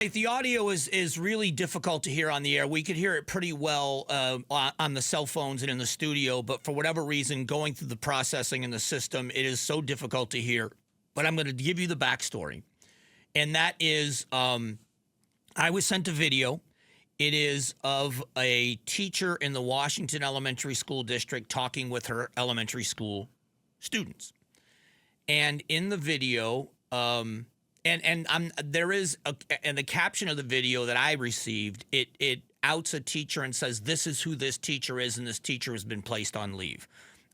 The audio is really difficult to hear on the air. We could hear it pretty well on the cell phones and in the studio, but for whatever reason, going through the processing in the system, it is so difficult to hear. But I'm going to give you the backstory, and that is I was sent a video. It is of a teacher in the Washington Elementary School District talking with her elementary school students. And in the video, and the caption of the video that I received, it outs a teacher and says, this is who this teacher is, and this teacher has been placed on leave.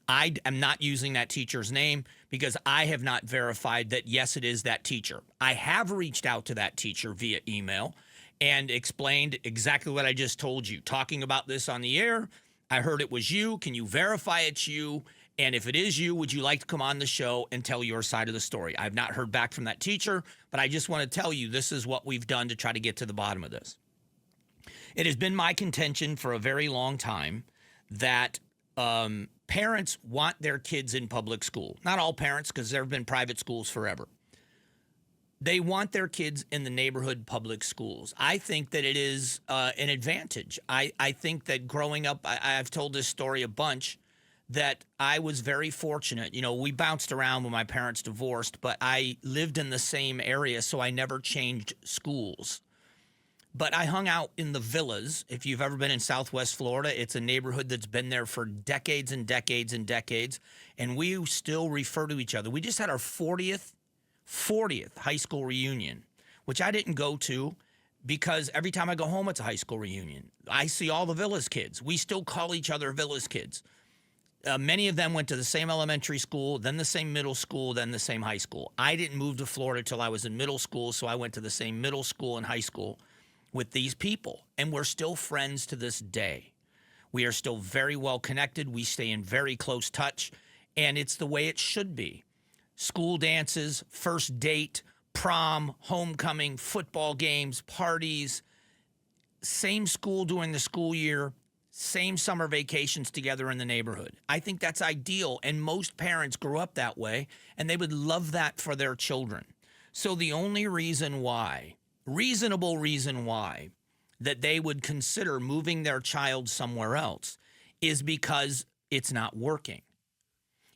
I am not using that teacher's name because I have not verified that, yes, it is that teacher. I have reached out to that teacher via email and explained exactly what I just told you, talking about this on the air. I heard it was you. Can you verify it's you? And if it is you, would you like to come on the show and tell your side of the story? I've not heard back from that teacher, but I just want to tell you this is what we've done to try to get to the bottom of this. It has been my contention for a very long time that parents want their kids in public school. Not all parents, because there have been private schools forever. They want their kids in the neighborhood public schools. I think that it is an advantage. I think that growing up, I've told this story a bunch, that I was very fortunate. You know, we bounced around when my parents divorced, but I lived in the same area, so I never changed schools. But I hung out in the villas. If you've ever been in Southwest Florida, it's a neighborhood that's been there for decades and decades and decades, and we still refer to each other. We just had our 40th high school reunion, which I didn't go to because every time I go home, it's a high school reunion. I see all the Villas kids. We still call each other Villas kids. Many of them went to the same elementary school, then the same middle school, then the same high school. I didn't move to Florida till I was in middle school, so I went to the same middle school and high school with these people, and we're still friends to this day. We are still very well connected. We stay in very close touch, and it's the way it should be. School dances, first date, prom, homecoming, football games, parties, same school during the school year, same summer vacations together in the neighborhood. I think that's ideal, and most parents grew up that way, and they would love that for their children. So the only reason why, reasonable reason why, that they would consider moving their child somewhere else is because it's not working.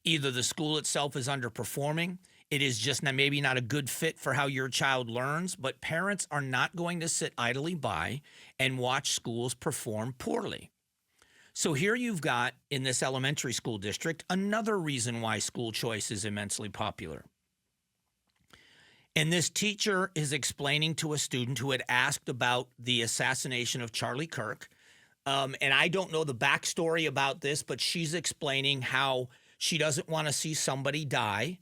Either the school itself is underperforming, it is just maybe not a good fit for how your child learns, but parents are not going to sit idly by and watch schools perform poorly. So here you've got, in this elementary school district, another reason why school choice is immensely popular. And this teacher is explaining to a student who had asked about the assassination of Charlie Kirk. And I don't know the backstory about this, but she's explaining how she doesn't want to see somebody die.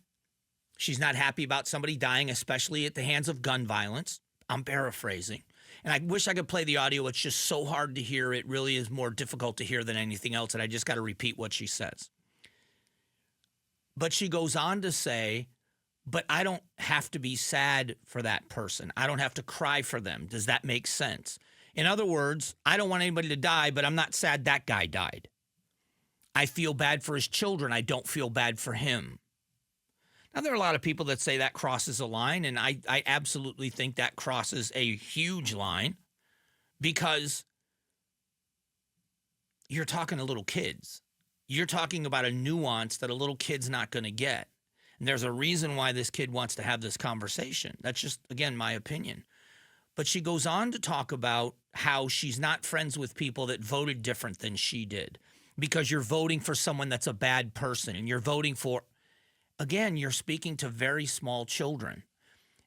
She's not happy about somebody dying, especially at the hands of gun violence. I'm paraphrasing. And I wish I could play the audio. It's just so hard to hear. It really is more difficult to hear than anything else, and I just got to repeat what she says. But she goes on to say, but I don't have to be sad for that person. I don't have to cry for them. Does that make sense? In other words, I don't want anybody to die, but I'm not sad that guy died. I feel bad for his children. I don't feel bad for him. Now, there are a lot of people that say that crosses a line, and I absolutely think that crosses a huge line because you're talking to little kids. You're talking about a nuance that a little kid's not going to get. And there's a reason why this kid wants to have this conversation. That's just, again, my opinion. But she goes on to talk about how she's not friends with people that voted different than she did because you're voting for someone that's a bad person and you're voting for, again, you're speaking to very small children.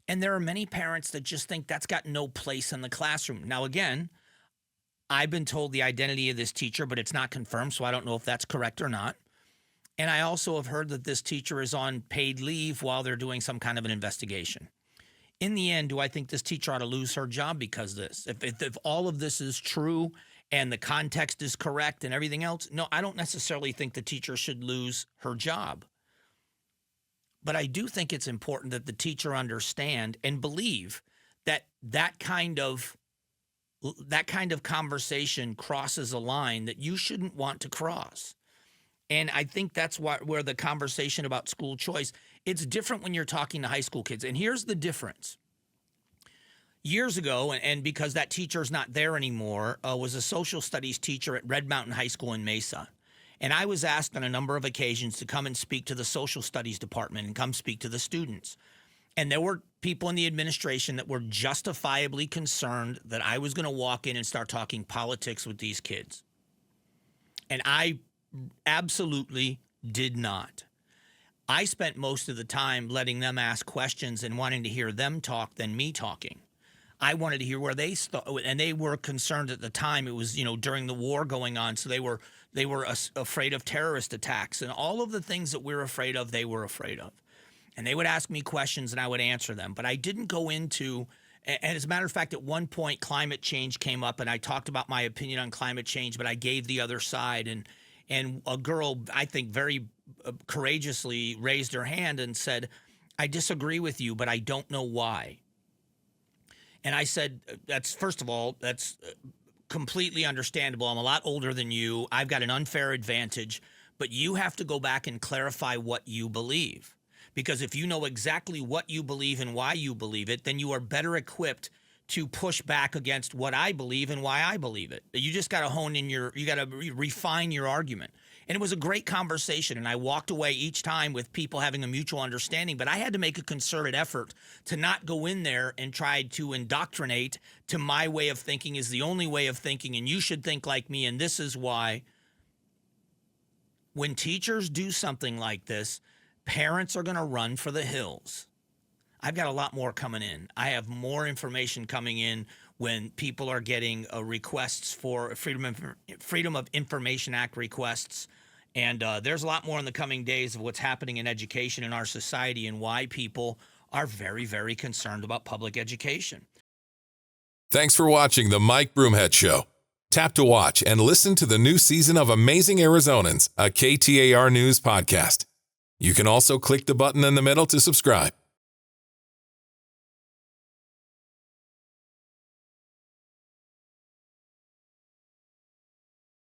And there are many parents that just think that's got no place in the classroom. Now, again, I've been told the identity of this teacher, but it's not confirmed, so I don't know if that's correct or not. And I also have heard that this teacher is on paid leave while they're doing some kind of an investigation. In the end, do I think this teacher ought to lose her job because of this? If all of this is true and the context is correct and everything else, no, I don't necessarily think the teacher should lose her job. But I do think it's important that the teacher understand and believe that that kind of conversation crosses a line that you shouldn't want to cross. And I think that's where the conversation about school choice, it's different when you're talking to high school kids. And here's the difference. years ago, and because that teacher's not there anymore, was a social studies teacher at Red Mountain High School in Mesa. And I was asked on a number of occasions to come and speak to the social studies department and come speak to the students. And there were people in the administration that were justifiably concerned that I was going to walk in and start talking politics with these kids. And I absolutely did not. I spent most of the time letting them ask questions and wanting to hear them talk than me talking. I wanted to hear where they and they were concerned at the time. It was, during the war going on, so they were afraid of terrorist attacks and all of the things that we're afraid of. They were afraid of, and they would ask me questions and I would answer them. But I didn't go into. And as a matter of fact, at one point, climate change came up, and I talked about my opinion on climate change, but I gave the other side. And a girl, I think, very courageously raised her hand and said, "I disagree with you, but I don't know why." And I said, first of all, that's completely understandable. I'm a lot older than you. I've got an unfair advantage, but you have to go back and clarify what you believe. Because if you know exactly what you believe and why you believe it, then you are better equipped to push back against what I believe and why I believe it. You just got to you got to refine your argument. And it was a great conversation, and I walked away each time with people having a mutual understanding, but I had to make a concerted effort to not go in there and try to indoctrinate to my way of thinking is the only way of thinking, and you should think like me, and this is why. When teachers do something like this, parents are going to run for the hills. I've got a lot more coming in. I have more information coming in when people are getting requests for Freedom of Information Act requests. And there's a lot more in the coming days of what's happening in education in our society and why people are very, very concerned about public education. Thanks for watching the Mike Broomhead Show. Tap to watch and listen to the new season of Amazing Arizonans, a KTAR News podcast. You can also click the button in the middle to subscribe.